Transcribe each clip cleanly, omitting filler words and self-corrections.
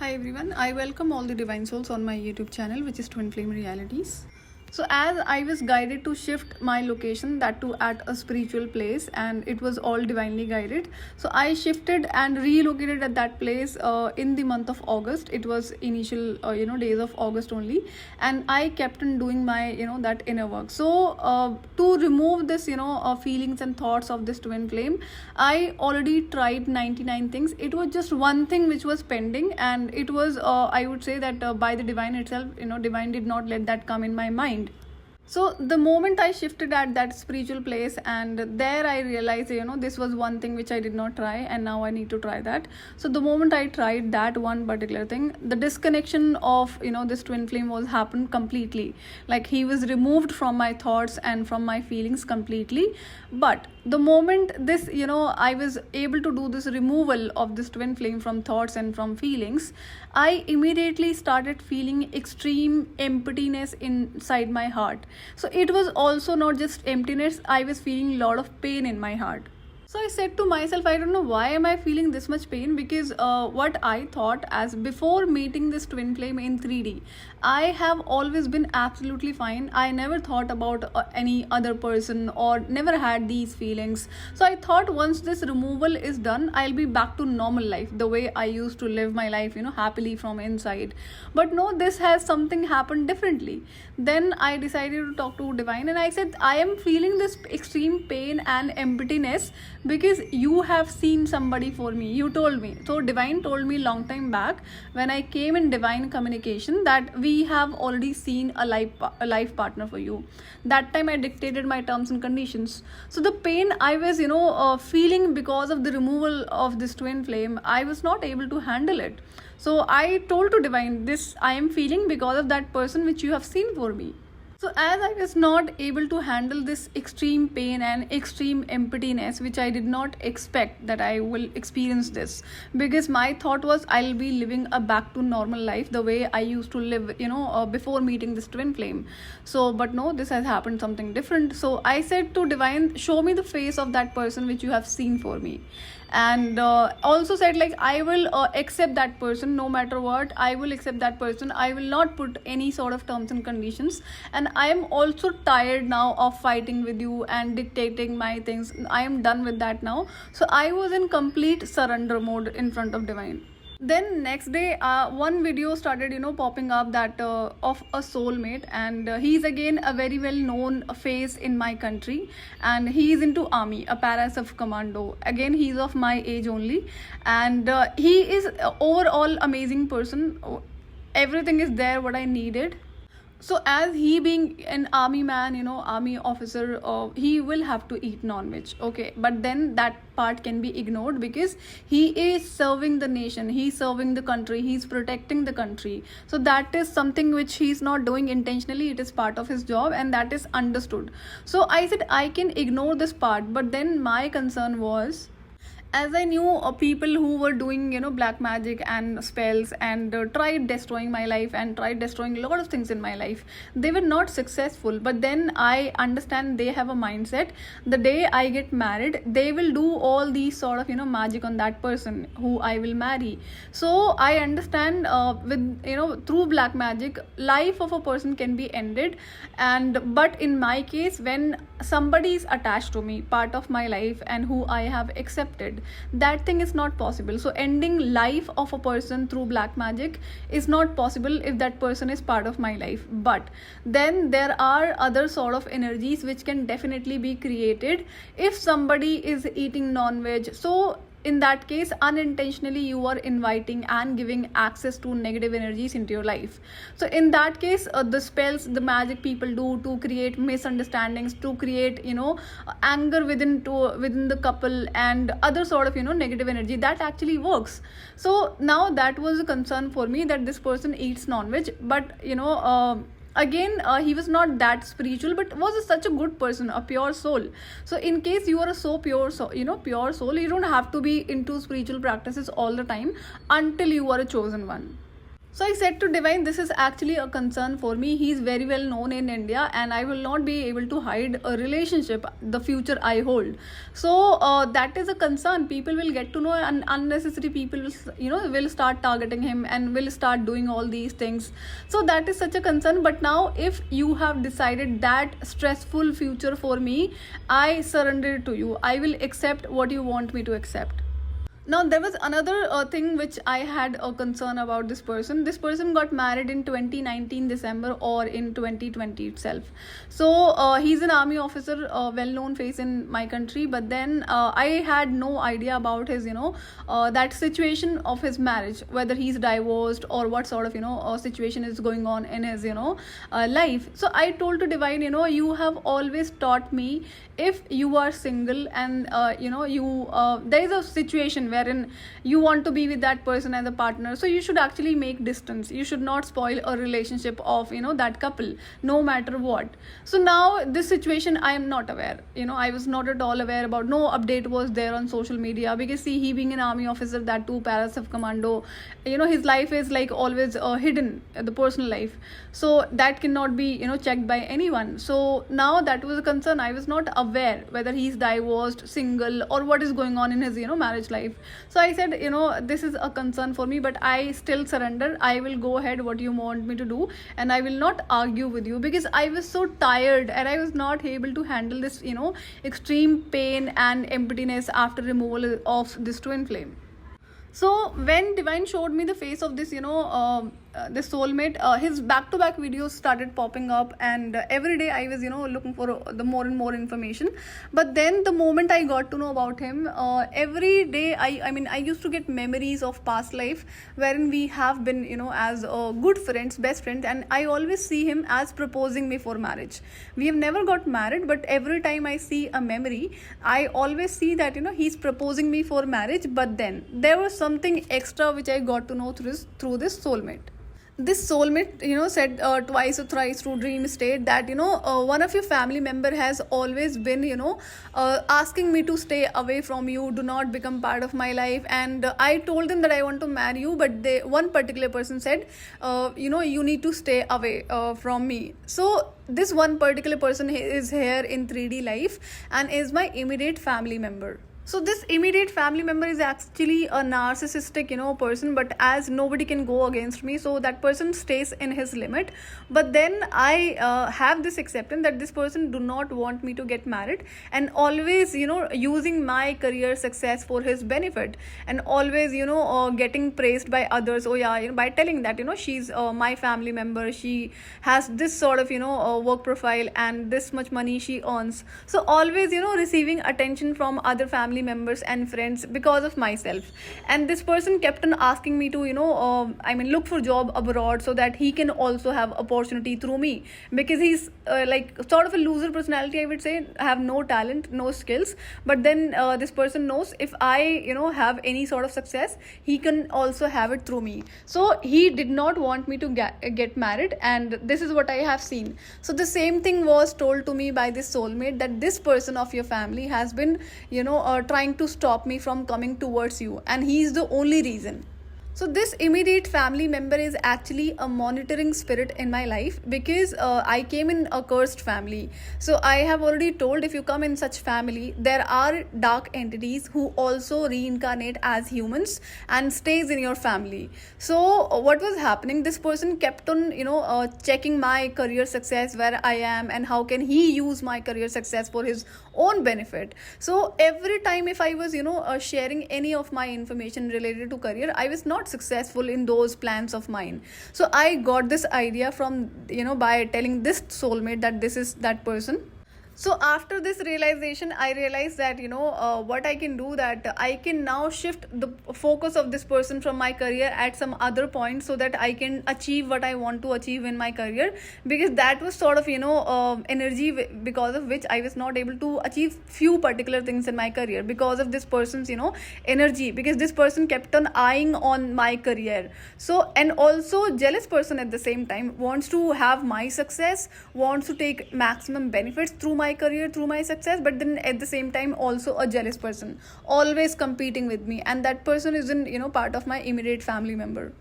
Hi everyone, I welcome all the divine souls on my YouTube channel, which is Twin Flame Realities. So as I was guided to shift my location, that too at a spiritual place, and it was all divinely guided. So I shifted and relocated at that place in the month of August. It was initial days of August only, and I kept on doing my that inner work. So to remove this feelings and thoughts of this twin flame, I already tried 99 things. It was just one thing which was pending, and it was I would say that by the divine itself, divine did not let that come in my mind. So the moment I shifted at that spiritual place, and there I realized this was one thing which I did not try, and now I need to try that. So the moment I tried that one particular thing, the disconnection of this twin flame was happened completely. Like he was removed from my thoughts and from my feelings completely. But the moment this I was able to do this removal of this twin flame from thoughts and from feelings, I immediately started feeling extreme emptiness inside my heart. So it was also not just emptiness, I was feeling a lot of pain in my heart. So I said to myself, I don't know why am I feeling this much pain, because what I thought as before meeting this twin flame in 3D, I have always been absolutely fine. I never thought about any other person or never had these feelings. So I thought once this removal is done, I'll be back to normal life, the way I used to live my life, happily from inside. But no, this has something happened differently. Then I decided to talk to divine, and I said, I am feeling this extreme pain and emptiness because you have seen somebody for me. You told me. So divine told me long time back when I came in divine communication that we have already seen a life partner for you. That time I dictated my terms and conditions. So the pain I was feeling because of the removal of this twin flame, I was not able to handle it. So I told to divine, this I am feeling because of that person which you have seen for me. So as I was not able to handle this extreme pain and extreme emptiness, which I did not expect that I will experience this, because my thought was I'll be living a back to normal life the way I used to live, before meeting this twin flame. So, but no, this has happened something different. So I said to divine, show me the face of that person which you have seen for me. And also said, like, I will accept that person no matter what. I will accept that person. I will not put any sort of terms and conditions. And I am also tired now of fighting with you and dictating my things. I am done with that now. So I was in complete surrender mode in front of divine. Then next day one video started popping up that of a soulmate, and he's again a very well known face in my country, and he's into army, a parasaf commando. Again, he's of my age only, and he is overall amazing person. Everything is there what I needed. So as he being an army man, army officer, he will have to eat non-veg. Okay, but then that part can be ignored because he is serving the nation, he's serving the country, he's protecting the country. So that is something which he's not doing intentionally. It is part of his job, and that is understood. So I said I can ignore this part, but then my concern was, as I knew people who were doing black magic and spells and tried destroying my life and tried destroying a lot of things in my life, they were not successful. But then I understand they have a mindset, the day I get married they will do all these sort of magic on that person who I will marry. So I understand with through black magic life of a person can be ended. And but in my case, when somebody is attached to me, part of my life, and who I have accepted, that thing is not possible. So ending life of a person through black magic is not possible if that person is part of my life. But then there are other sort of energies which can definitely be created if somebody is eating non-veg. So in that case, unintentionally you are inviting and giving access to negative energies into your life. So in that case, the spells, the magic people do to create misunderstandings, to create anger within the couple and other sort of negative energy, that actually works. So now that was a concern for me, that this person eats non-veg, but again he was not that spiritual, but was such a good person, a pure soul. So in case you are a so pure pure soul, you don't have to be into spiritual practices all the time until you are a chosen one. So I said to Divine, this is actually a concern for me. He's very well known in India, and I will not be able to hide a relationship, the future I hold. So that is a concern. People will get to know, and unnecessary people will, will start targeting him and will start doing all these things. So that is such a concern. But now, if you have decided that stressful future for me, I surrender to you. I will accept what you want me to accept. Now there was another thing which I had a concern about this person. This person got married in 2019 December or in 2020 itself. So he's an army officer, well-known face in my country. But then I had no idea about his, that situation of his marriage, whether he's divorced or what sort of, situation is going on in his, life. So I told to Divine, you have always taught me, if you are single and there is a situation wherein you want to be with that person as a partner, so you should actually make distance. You should not spoil a relationship of that couple, no matter what. So now this situation I am not aware. I was not at all aware about. No update was there on social media, because see, he being an army officer, that too parasaf commando, his life is like always hidden, the personal life. So that cannot be checked by anyone. So now that was a concern. I was not aware whether he's divorced, single, or what is going on in his marriage life. So I said, this is a concern for me, but I still surrender. I will go ahead what you want me to do, and I will not argue with you, because I was so tired and I was not able to handle this extreme pain and emptiness after removal of this twin flame. So when Divine showed me the face of this, this soulmate, his back-to-back videos started popping up, and every day I was, looking for the more and more information. But then the moment I got to know about him, every day I used to get memories of past life, wherein we have been, as good friends, best friends, and I always see him as proposing me for marriage. We have never got married, but every time I see a memory, I always see that he's proposing me for marriage. But then there was something extra which I got to know through this soulmate. This soulmate said twice or thrice through dream state that one of your family member has always been asking me to stay away from you, do not become part of my life. And I told them that I want to marry you, but one particular person said you need to stay away from me. So this one particular person is here in 3D life and is my immediate family member. So this immediate family member is actually a narcissistic, person, but as nobody can go against me, so that person stays in his limit. But then I have this acceptance that this person do not want me to get married, and always, using my career success for his benefit, and always, getting praised by others. Oh yeah, by telling that, she's my family member, she has this sort of, work profile and this much money she earns. So always, receiving attention from other family members and friends because of myself. And this person kept on asking me to look for job abroad, so that he can also have opportunity through me, because he's like sort of a loser personality, I would say. Have no talent, no skills, but then this person knows if I have any sort of success, he can also have it through me. So he did not want me to get married, and this is what I have seen. So the same thing was told to me by this soulmate, that this person of your family has been trying to stop me from coming towards you, and he is the only reason. So this immediate family member is actually a monitoring spirit in my life, because I came in a cursed family. So I have already told, if you come in such family, there are dark entities who also reincarnate as humans and stays in your family. So what was happening, this person kept on checking my career success, where I am, and how can he use my career success for his own benefit. So every time if I was sharing any of my information related to career, I was not successful in those plans of mine. So I got this idea from by telling this soulmate that this is that person. So after this realization, I realized that what I can do, that I can now shift the focus of this person from my career at some other point, so that I can achieve what I want to achieve in my career, because that was sort of energy because of which I was not able to achieve few particular things in my career, because of this person's energy, because this person kept on eyeing on my career. So, and also jealous person at the same time, wants to have my success, wants to take maximum benefits through my career, through my success, but then at the same time also a jealous person, always competing with me, and that person isn't part of my immediate family member.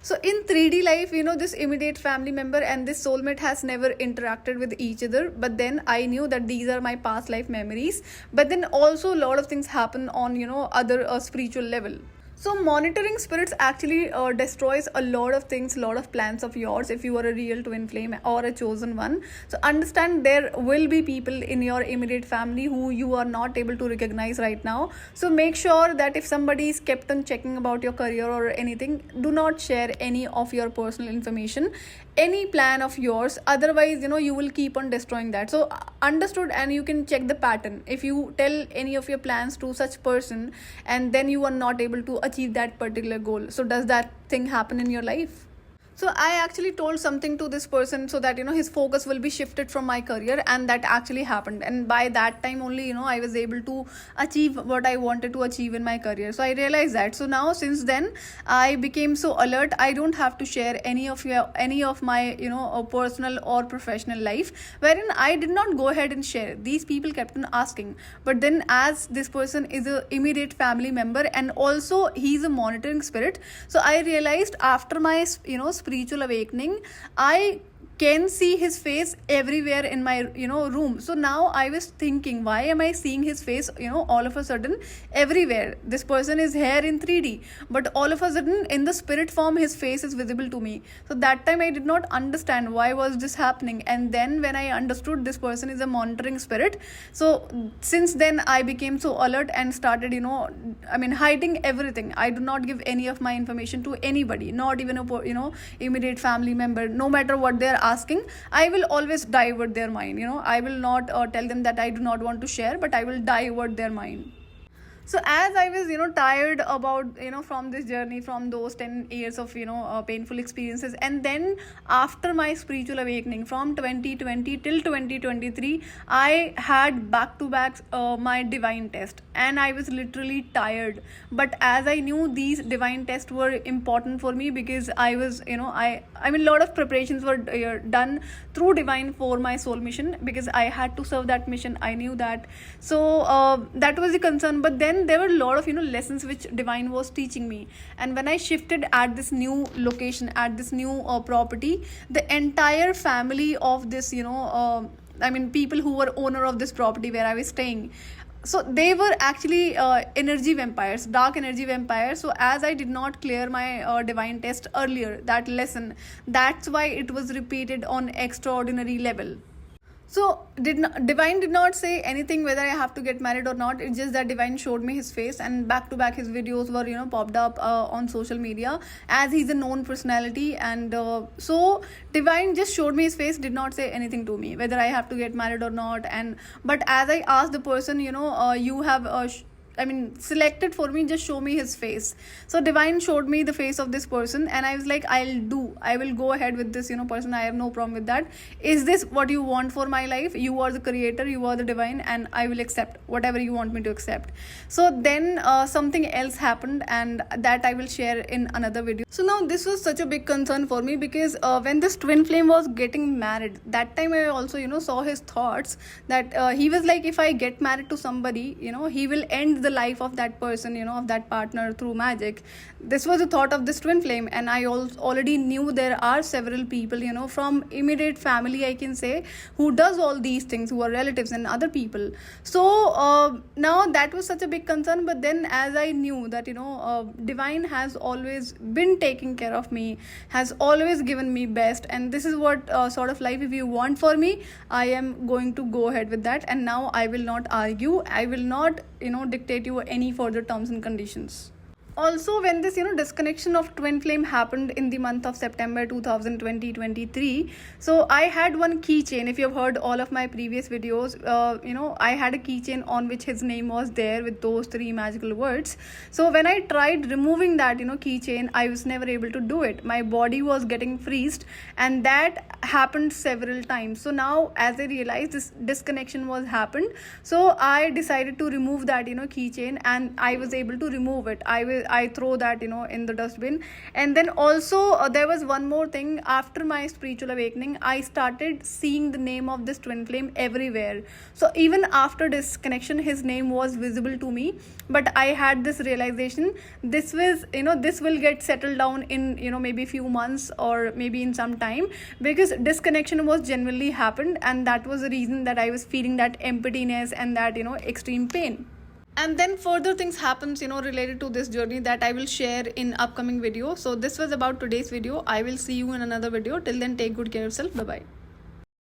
So in 3D life, this immediate family member and this soulmate has never interacted with each other. But then I knew that these are my past life memories. But then also a lot of things happen on, other spiritual level. So monitoring spirits actually destroys a lot of things, a lot of plans of yours if you are a real twin flame or a chosen one. So understand there will be people in your immediate family who you are not able to recognize right now. So make sure that if somebody is kept on checking about your career or anything, do not share any of your personal information, any plan of yours. Otherwise, you will keep on destroying that. So understood, and you can check the pattern. If you tell any of your plans to such person and then you are not able to achieve that particular goal, so does that thing happen in your life? So I actually told something to this person so that his focus will be shifted from my career, and that actually happened. And by that time only, I was able to achieve what I wanted to achieve in my career. So I realized that. So now since then I became so alert. I don't have to share any of my personal or professional life, wherein I did not go ahead and share. These people kept on asking, but then as this person is a immediate family member and also he's a monitoring spirit, so I realized after my spiritual awakening, I can see his face everywhere in my room. So now I was thinking, why am I seeing his face all of a sudden everywhere? This person is here in 3D, but all of a sudden in the spirit form his face is visible to me. So that time I did not understand why was this happening, and then when I understood this person is a monitoring spirit, so since then I became so alert and started hiding everything. I do not give any of my information to anybody, not even a immediate family member. No matter what they're asking, I will always divert their mind. I will not tell them that I do not want to share, but I will divert their mind. So as I was tired about from this journey, from those 10 years of painful experiences, and then after my spiritual awakening from 2020 till 2023, I had back to back my divine test, and I was literally tired. But as I knew these divine tests were important for me, because I was I mean a lot of preparations were done through divine for my soul mission, because I had to serve that mission. I knew that. So that was the concern. But then there were a lot of lessons which divine was teaching me. And when I shifted at this new location, at this new property, the entire family of this people who were owner of this property where I was staying, so they were actually energy vampires, dark energy vampires. So as I did not clear my divine test earlier, that lesson, that's why it was repeated on extraordinary level. So divine did not say anything whether I have to get married or not. It's just that divine showed me his face, and back to back his videos were popped up on social media, as he's a known personality. And so divine just showed me his face, did not say anything to me whether I have to get married or not. And but as I asked the person, you have selected for me, just show me his face. So divine showed me the face of this person, and I was like, I will go ahead with this person. I have no problem with that. Is this what you want for my life? You are the creator, you are the divine, and I will accept whatever you want me to accept. So then something else happened, and that I will share in another video. So now this was such a big concern for me, because when this twin flame was getting married, that time I also saw his thoughts, that he was like, if I get married to somebody, he will end the life of that person, of that partner through magic. This was the thought of this twin flame. And I already knew there are several people from immediate family, I can say, who does all these things, who are relatives and other people. So now that was such a big concern. But then as I knew that divine has always been taking care of me, has always given me best, and this is what sort of life if you want for me, I am going to go ahead with that. And now I will not argue, I will not dictate you any further terms and conditions. Also, when this disconnection of twin flame happened in the month of September 2023, so I had one keychain. If you have heard all of my previous videos, I had a keychain on which his name was there with those 3 magical words. So when I tried removing that keychain, I was never able to do it. My body was getting freezed, and that happened several times. So now as I realized this disconnection was happened, so I decided to remove that keychain, and I was able to remove it. I throw that in the dustbin. And then also there was one more thing. After my spiritual awakening, I started seeing the name of this twin flame everywhere. So even after disconnection, his name was visible to me. But I had this realization, this was this will get settled down in maybe few months or maybe in some time, because disconnection was genuinely happened, and that was the reason that I was feeling that emptiness and that extreme pain. And then further things happens related to this journey that I will share in upcoming video. So this was about today's video. I will see you in another video. Till then, take good care of yourself. Bye bye.